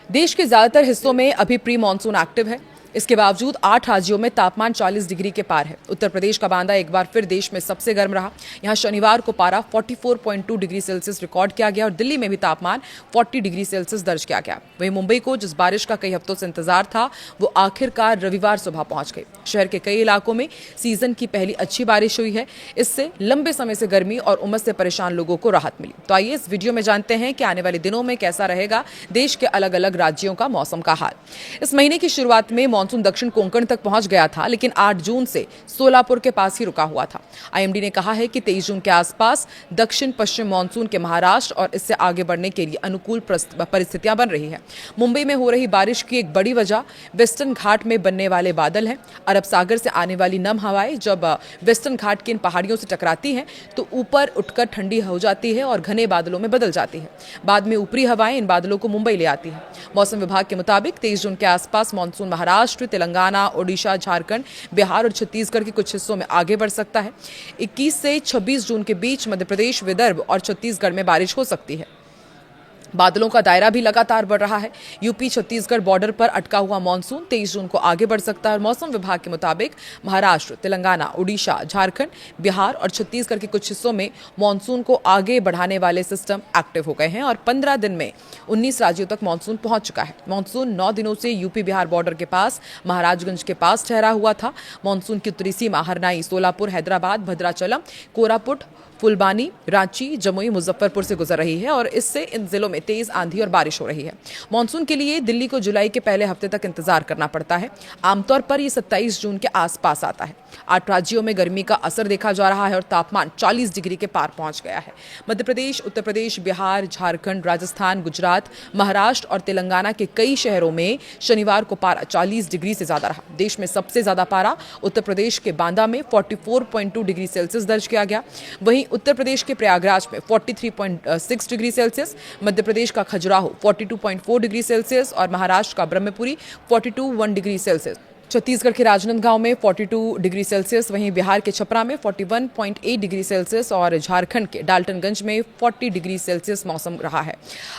देश के ज्यादातर हिस्सों में अभी प्री मानसून एक्टिव है। इसके बावजूद 8 राज्यों में तापमान 40 डिग्री के पार है। उत्तर प्रदेश का बांदा एक बार फिर देश में सबसे गर्म रहा। यहां शनिवार को पारा 44.2 डिग्री सेल्सियस रिकॉर्ड किया गया और दिल्ली में भी तापमान 40 डिग्री सेल्सियस दर्ज किया गया। वहीं मुंबई को जिस बारिश का कई हफ्तों से इंतजार था, वो आखिरकार रविवार सुबह पहुंच गई। शहर के कई इलाकों में सीजन की पहली अच्छी बारिश हुई है। इससे लंबे समय से गर्मी और उमस से परेशान लोगों को राहत मिली। तो आइए इस वीडियो में जानते हैं कि आने वाले दिनों में कैसा रहेगा देश के अलग अलग राज्यों का मौसम का हाल। इस महीने की शुरुआत में मानसून दक्षिण कोंकण तक पहुंच गया था, लेकिन 8 जून से सोलापुर के पास ही रुका हुआ था। आईएमडी ने कहा है कि 23 जून के आसपास दक्षिण पश्चिम मानसून के महाराष्ट्र और इससे आगे बढ़ने के लिए अनुकूल परिस्थितियां बन रही है। मुंबई में हो रही बारिश की एक बड़ी वजह वेस्टर्न घाट में बनने वाले बादल हैं। अरब सागर से आने वाली नम हवाएं जब वेस्टर्न घाट की इन पहाड़ियों से टकराती हैं तो ऊपर उठकर ठंडी हो जाती है और घने बादलों में बदल जाती है। बाद में ऊपरी हवाएं इन बादलों को मुंबई ले आती है। मौसम विभाग के मुताबिक 23 जून के आसपास मानसून महाराष्ट्र, तेलंगाना, ओडिशा, झारखंड, बिहार और छत्तीसगढ़ के कुछ हिस्सों में आगे बढ़ सकता है। 21 से 26 जून के बीच मध्य प्रदेश, विदर्भ और छत्तीसगढ़ में बारिश हो सकती है। बादलों का दायरा भी लगातार बढ़ रहा है। यूपी छत्तीसगढ़ बॉर्डर पर अटका हुआ मानसून 23 जून को आगे बढ़ सकता है और मौसम विभाग के मुताबिक महाराष्ट्र, तेलंगाना, ओडिशा, झारखंड, बिहार और छत्तीसगढ़ के कुछ हिस्सों में मानसून को आगे बढ़ाने वाले सिस्टम एक्टिव हो गए हैं और 15 दिन में 19 राज्यों तक मानसून पहुंच चुका है। मानसून 9 दिनों से यूपी बिहार बॉर्डर के पास महाराजगंज के पास ठहरा हुआ था। मानसून की उत्तरी सीमा हरनाई, सोलापुर, हैदराबाद, भद्राचलम, कोरापुट, फुलबानी, रांची, जमुई, मुजफ्फरपुर से गुजर रही है और इससे इन जिलों में तेज आंधी और बारिश हो रही है। मानसून के लिए दिल्ली को जुलाई के पहले हफ्ते तक इंतजार करना पड़ता है। आमतौर पर ये 27 जून के आसपास आता है। 8 राज्यों में गर्मी का असर देखा जा रहा है और तापमान 40 डिग्री के पार पहुंच गया है। मध्य प्रदेश, उत्तर प्रदेश, बिहार, झारखंड, राजस्थान, गुजरात, महाराष्ट्र और तेलंगाना के कई शहरों में शनिवार को पारा 40 डिग्री से ज्यादा रहा। देश में सबसे ज्यादा पारा उत्तर प्रदेश के बांदा में 44.2 डिग्री सेल्सियस दर्ज किया गया। वहीं उत्तर प्रदेश के प्रयागराज में 43.6 डिग्री सेल्सियस, मध्य प्रदेश का खजुराहो 42.4 डिग्री सेल्सियस और महाराष्ट्र का ब्रह्मपुरी 42.1 डिग्री सेल्सियस। छत्तीसगढ़ के राजनांदगांव में 42 डिग्री सेल्सियस, वहीं बिहार के छपरा में 41.8 डिग्री सेल्सियस और झारखंड के डाल्टनगंज में 40 डिग्री सेल्सियस मौसम रहा है।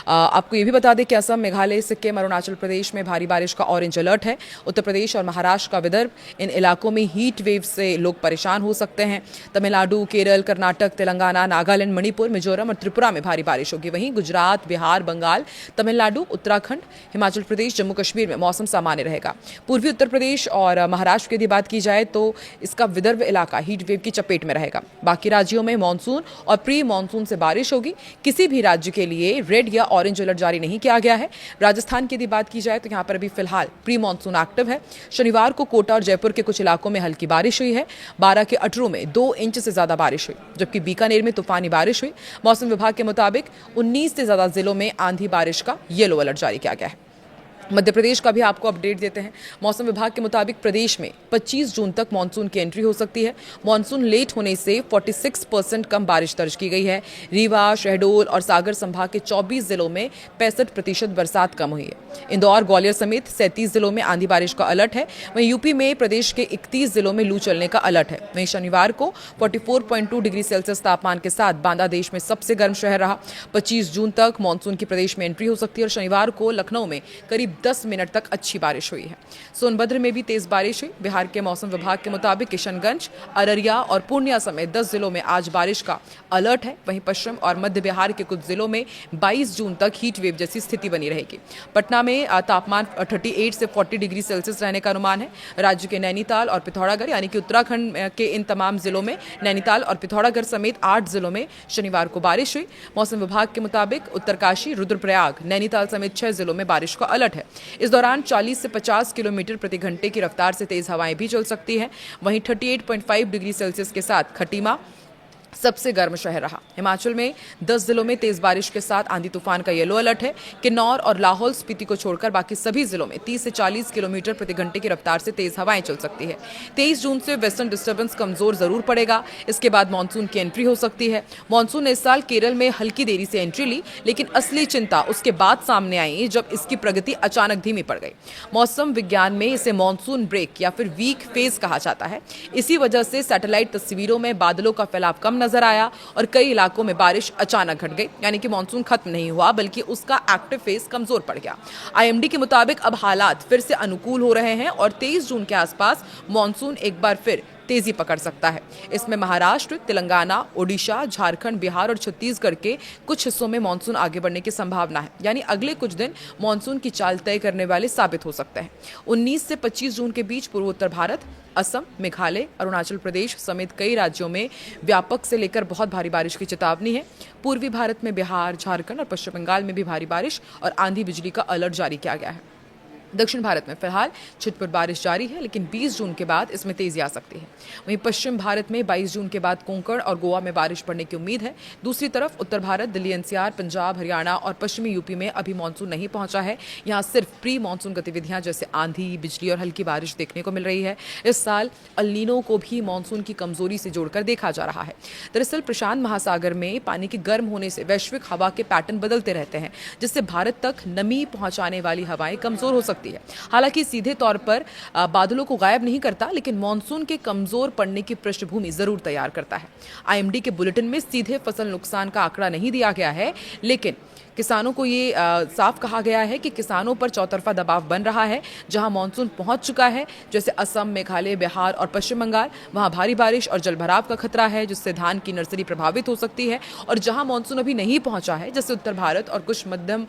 आपको ये भी बता दें कि असम, मेघालय, सिक्किम और अरुणाचल प्रदेश में भारी बारिश का ऑरेंज अलर्ट है। उत्तर प्रदेश और महाराष्ट्र का विदर्भ, इन इलाकों में हीट वेव से लोग परेशान हो सकते हैं। तमिलनाडु, केरल, कर्नाटक, तेलंगाना, नागालैंड, मणिपुर, मिजोरम और त्रिपुरा में भारी बारिश होगी। वहीं गुजरात, बिहार, बंगाल, तमिलनाडु, उत्तराखंड, हिमाचल प्रदेश, जम्मू कश्मीर में मौसम सामान्य रहेगा। पूर्वी उत्तर प्रदेश और महाराष्ट्र की यदि बात की जाए तो इसका विदर्भ इलाका हीट वेव की चपेट में रहेगा। बाकी राज्यों में मानसून और प्री मानसून से बारिश होगी। किसी भी राज्य के लिए रेड या ऑरेंज अलर्ट जारी नहीं किया गया है। राजस्थान की यदि बात की जाए तो यहां पर अभी फिलहाल प्री मानसून एक्टिव है। शनिवार को कोटा और जयपुर के कुछ इलाकों में हल्की बारिश हुई है। 12 के अटरू में 2 इंच से ज्यादा बारिश हुई, जबकि बीकानेर में तूफानी बारिश हुई। मौसम विभाग के मुताबिक 19 से ज्यादा जिलों में आंधी बारिश का येलो अलर्ट जारी किया गया है। मध्य प्रदेश का भी आपको अपडेट देते हैं। मौसम विभाग के मुताबिक प्रदेश में 25 जून तक मानसून की एंट्री हो सकती है। मानसून लेट होने से 46% कम बारिश दर्ज की गई है। रीवा, शहडोल और सागर संभाग के 24 जिलों में 65% बरसात कम हुई है। इंदौर, ग्वालियर समेत 37 जिलों में आंधी बारिश का अलर्ट है। वहीं यूपी में प्रदेश के 31 जिलों में लू चलने का अलर्ट है। वहीं शनिवार को 44.2 डिग्री सेल्सियस तापमान के साथ बांदा देश में सबसे गर्म शहर रहा। 25 जून तक मानसून की प्रदेश में एंट्री हो सकती है और शनिवार को लखनऊ में करीब 10 मिनट तक अच्छी बारिश हुई है। सोनभद्र में भी तेज बारिश हुई। बिहार के मौसम विभाग के मुताबिक किशनगंज, अररिया और पूर्णिया समेत 10 जिलों में आज बारिश का अलर्ट है। वहीं पश्चिम और मध्य बिहार के कुछ जिलों में 22 जून तक हीट वेव जैसी स्थिति बनी रहेगी। पटना में तापमान 38 से 40 डिग्री सेल्सियस रहने का अनुमान है। राज्य के नैनीताल और पिथौरागढ़ यानी कि उत्तराखंड के इन तमाम जिलों में नैनीताल और पिथौरागढ़ समेत 8 जिलों में शनिवार को बारिश हुई। मौसम विभाग के मुताबिक उत्तरकाशी, रुद्रप्रयाग, नैनीताल समेत 6 जिलों में बारिश का अलर्ट है। इस दौरान 40 से 50 किलोमीटर प्रति घंटे की रफ्तार से तेज हवाएं भी चल सकती हैं। वहीं 38.5 डिग्री सेल्सियस के साथ खटीमा सबसे गर्म शहर रहा। हिमाचल में 10 जिलों में तेज बारिश के साथ आंधी तूफान का येलो अलर्ट है। किन्नौर और लाहौल स्पीति को छोड़कर बाकी सभी जिलों में 30 से 40 किलोमीटर प्रति घंटे की रफ्तार से तेज हवाएं चल सकती है। 23 जून से वेस्टर्न डिस्टर्बेंस कमजोर जरूर पड़ेगा। इसके बाद मानसून की एंट्री हो सकती है। मानसून ने इस साल केरल में हल्की देरी से एंट्री ली, लेकिन असली चिंता उसके बाद सामने आई जब इसकी प्रगति अचानक धीमी पड़ गई। मौसम विज्ञान में इसे मानसून ब्रेक या फिर वीक फेज कहा जाता है। इसी वजह से सैटेलाइट तस्वीरों में बादलों का फैलाव कम कम नजर आया और कई इलाकों में बारिश अचानक घट गई, यानी कि मानसून खत्म नहीं हुआ बल्कि उसका एक्टिव फेज कमजोर पड़ गया। आईएमडी के मुताबिक अब हालात फिर से अनुकूल हो रहे हैं और 23 जून के आसपास मानसून एक बार फिर तेजी पकड़ सकता है। इसमें महाराष्ट्र, तेलंगाना, ओडिशा, झारखंड, बिहार और छत्तीसगढ़ के कुछ हिस्सों में मानसून आगे बढ़ने की संभावना है, यानी अगले कुछ दिन मानसून की चाल तय करने वाले साबित हो सकते हैं। 19 से 25 जून के बीच पूर्वोत्तर भारत, असम, मेघालय, अरुणाचल प्रदेश समेत कई राज्यों में व्यापक से लेकर बहुत भारी बारिश की चेतावनी है। पूर्वी भारत में बिहार, झारखंड और पश्चिम बंगाल में भी भारी बारिश और आंधी बिजली का अलर्ट जारी किया गया है। दक्षिण भारत में फिलहाल छिटपुट बारिश जारी है, लेकिन 20 जून के बाद इसमें तेजी आ सकती है। वहीं पश्चिम भारत में 22 जून के बाद कोंकण और गोवा में बारिश पड़ने की उम्मीद है। दूसरी तरफ उत्तर भारत, दिल्ली एनसीआर, पंजाब, हरियाणा और पश्चिमी यूपी में अभी मानसून नहीं पहुंचा है। यहाँ सिर्फ प्री मानसून गतिविधियां जैसे आंधी, बिजली और हल्की बारिश देखने को मिल रही है। इस साल अल नीनो को भी मानसून की कमजोरी से जोड़कर देखा जा रहा है। दरअसल प्रशांत महासागर में पानी के गर्म होने से वैश्विक हवा के पैटर्न बदलते रहते हैं, जिससे भारत तक नमी पहुंचाने वाली हवाएं कमजोर हो सकती है। हालांकि सीधे तौर पर बादलों को गायब नहीं करता, लेकिन मानसून के कमजोर पड़ने की पृष्ठभूमि जरूर तैयार करता है। आईएमडी के बुलेटिन में सीधे फसल नुकसान का आंकड़ा नहीं दिया गया है, लेकिन किसानों को ये साफ कहा गया है कि किसानों पर चौतरफा दबाव बन रहा है। जहां मानसून पहुंच चुका है, जैसे असम, मेघालय, बिहार और पश्चिम बंगाल, वहां भारी बारिश और जलभराव का खतरा है, जिससे धान की नर्सरी प्रभावित हो सकती है। और जहां मानसून अभी नहीं पहुंचा है, जैसे उत्तर भारत और कुछ मध्यम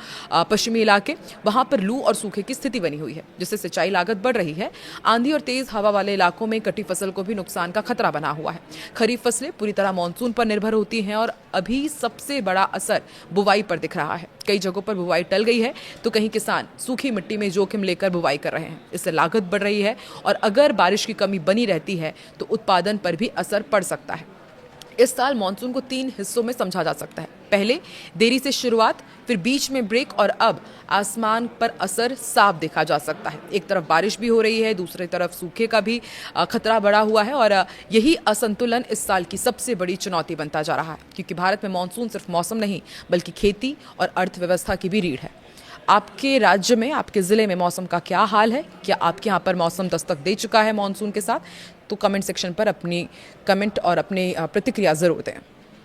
पश्चिमी इलाके, वहां पर लू और सूखे की स्थिति बनी हुई है, जिससे सिंचाई लागत बढ़ रही है। आंधी और तेज हवा वाले इलाकों में कटी फसल को भी नुकसान का खतरा बना हुआ है। खरीफ फसलें पूरी तरह मानसून पर निर्भर होती हैं और अभी सबसे बड़ा असर बुवाई पर दिख रहा है। कई जगहों पर बुवाई टल गई है, तो कहीं किसान सूखी मिट्टी में जोखिम लेकर बुवाई कर रहे हैं। इससे लागत बढ़ रही है और अगर बारिश की कमी बनी रहती है तो उत्पादन पर भी असर पड़ सकता है। इस साल मानसून को 3 हिस्सों में समझा जा सकता है। पहले देरी से शुरुआत, फिर बीच में ब्रेक और अब आसमान पर असर साफ देखा जा सकता है। एक तरफ बारिश भी हो रही है, दूसरी तरफ सूखे का भी खतरा बढ़ा हुआ है और यही असंतुलन इस साल की सबसे बड़ी चुनौती बनता जा रहा है, क्योंकि भारत में मानसून सिर्फ मौसम नहीं बल्कि खेती और अर्थव्यवस्था की भी रीढ़ है। आपके राज्य में, आपके ज़िले में मौसम का क्या हाल है? क्या आपके यहाँ पर मौसम दस्तक दे चुका है मानसून के साथ? तो कमेंट सेक्शन पर अपनी कमेंट और अपनी प्रतिक्रिया ज़रूर दें।